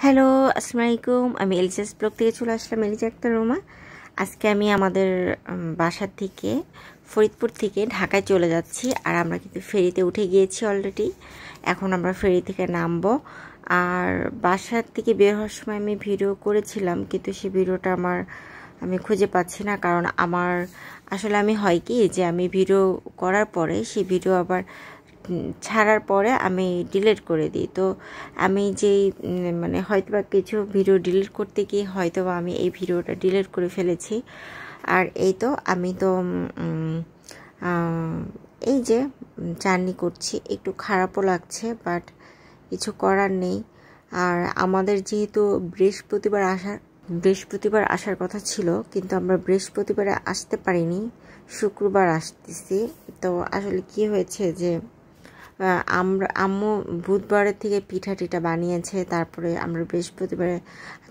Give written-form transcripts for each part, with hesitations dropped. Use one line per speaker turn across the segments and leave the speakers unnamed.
Hello, আসসালামু আলাইকুম। আমি এলজেস ব্লগ থেকে চলে আসলাম, এলিজা আক্তার রোমা। আজকে আমি আমাদের বাসার থেকে ফরিদপুর থেকে ঢাকায় চলে যাচ্ছি। আর আমরা কিন্তু ফেরিতে উঠে গিয়েছি অলরেডি। এখন আমরা ফেরি থেকে নামবো। আর বাসার থেকে বের হওয়ার সময় আমি ভিডিও করেছিলাম, কিন্তু সেই ভিডিওটা আমি খুঁজে পাচ্ছি না। কারণ আমার আসলে হয় কি যে আমি ভিডিও করার পরে সেই ভিডিও আবার ছাড়ার পরে আমি ডিলিট করে দিই। তো আমি যেই হয়তোবা কিছু ভিডিও ডিলিট করতে গিয়ে হয়তোবা আমি এই ভিডিওটা ডিলিট করে ফেলেছি। আর এই তো আমি তো এই যে জার্নি করছি, একটু খারাপও লাগছে, বাট কিছু করার নেই। আর আমাদের যেহেতু বৃহস্পতিবার আসার কথা ছিল, কিন্তু আমরা বৃহস্পতিবারে আসতে পারিনি, শুক্রবার আসতেছি। তো আসলে কি হয়েছে যে আম্মু বুধবারের থেকে পিঠা টিঠা বানিয়েছে, তারপরে আমরা বৃহস্পতিবারে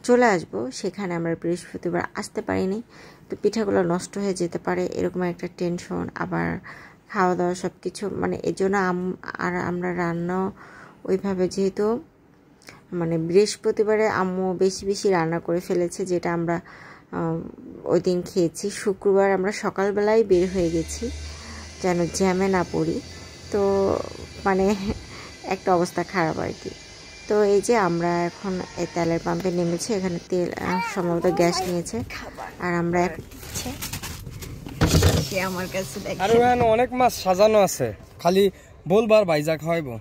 চলে আসব। সেখানে আমরা বৃহস্পতিবার আসতে পারিনি, তো পিঠাগুলো নষ্ট হয়ে যেতে পারে, এরকম একটা টেনশন। আবার খাওয়া দাওয়া সব কিছু এর জন্য আর আমরা রান্না ওইভাবে, যেহেতু বৃহস্পতিবারে আম্মু বেশি রান্না করে ফেলেছে, যেটা আমরা ওই দিন খেয়েছি। শুক্রবার আমরা সকালবেলায় বের হয়ে গেছি যেন জ্যামে না পড়ি। তো একটা অবস্থা খারাপ আর কি। তো এই যে আমরা এখন এই তেলের পাম্পে নেমেছি, এখানে তেল সম্ভবত গ্যাস নিয়েছে। আর আমরা
আমার কাছে অনেক মাছ সাজানো আছে, খালি বলবার ভাইজা খাওয়াইবো।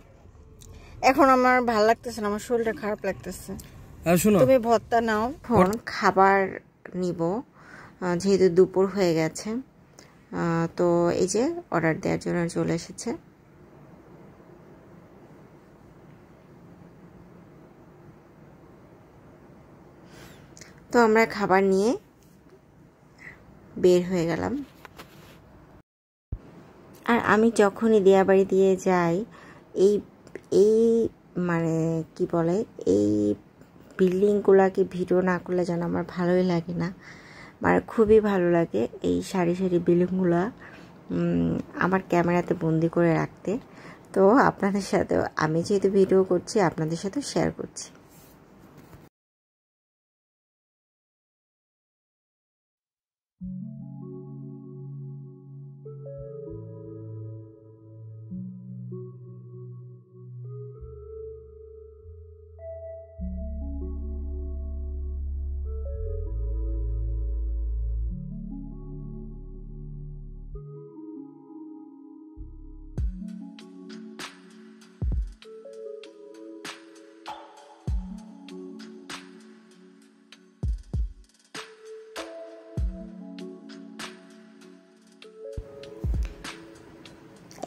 এখন আমার ভালো লাগতেছে না, আমার শরীরটা খারাপ লাগতেছে। তুমি ভর্তা নাও, এখন খাবার নিব যেহেতু দুপুর হয়ে গেছে। তো এই যে অর্ডার দেওয়ার জন্য চলে এসেছে। তো আমরা খাবার নিয়ে বের হয়ে গেলাম। আর আমি যখনই দিয়াবাড়ি দিয়ে যাই, এই কি বলে, এই বিল্ডিংগুলাকে ভিডিও না করলে যেন আমার ভালোই লাগে না। খুবই ভালো লাগে এই সারি সারি বিল্ডিংগুলা আমার ক্যামেরাতে বন্দি করে রাখতে। তো আপনাদের সাথে আমি যেহেতু ভিডিও করছি, আপনাদের সাথে শেয়ার করছি।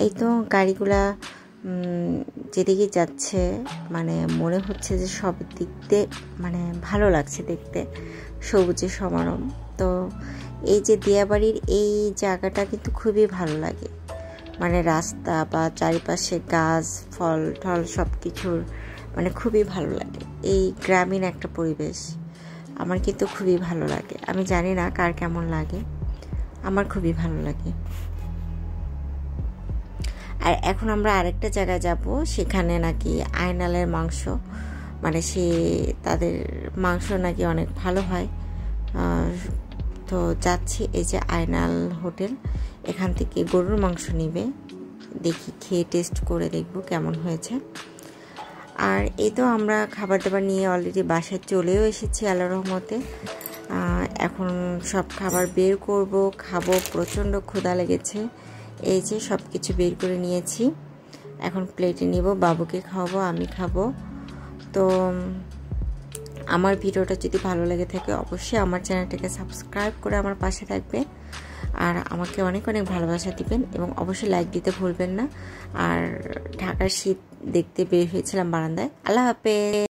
এই তো গাড়িগুলা যেদিকে যাচ্ছে, মনে হচ্ছে যে সব দিক দিয়ে ভালো লাগছে দেখতে, সবুজে সমারোহ। তো এই যে দিয়াবাড়ির এই জায়গাটা কিন্তু খুবই ভালো লাগে, রাস্তা বা চারিপাশে গাছ ফল টল সব কিছুর খুবই ভালো লাগে। এই গ্রামীণ একটা পরিবেশ আমার কিন্তু খুবই ভালো লাগে। আমি জানি না কার কেমন লাগে, আমার খুবই ভালো লাগে। আর এখন আমরা আরেকটা জায়গায় যাব, সেখানে নাকি আয়নালের মাংস, তাদের মাংস নাকি অনেক ভালো হয়। তো যাচ্ছি, এই যে আয়নাল হোটেল, এখান থেকে গরুর মাংস নিবে, দেখি খেয়ে টেস্ট করে দেখব কেমন হয়েছে। আর এই তো আমরা খাবার দাবার নিয়ে অলরেডি বাসায় চলেও এসেছি আল্লাহর রহমতে। এখন সব খাবার বের করব, খাবো, প্রচণ্ড ক্ষুধা লেগেছে। এই যে সব কিছু বের করে নিয়েছি, এখন প্লেটে নিব, বাবুকে খাওয়াবো, আমি খাবো। তো আমার ভিডিওটা যদি ভালো লেগে থাকে, অবশ্যই আমার চ্যানেলটাকে সাবস্ক্রাইব করে আমার পাশে থাকবেন, আর আমাকে অনেক অনেক ভালোবাসা দিবেন, এবং অবশ্যই লাইক দিতে ভুলবেন না। আর ঢাকার শীত দেখতে বের হয়েছিলাম বারান্দায়। আল্লাহ হাফেজ।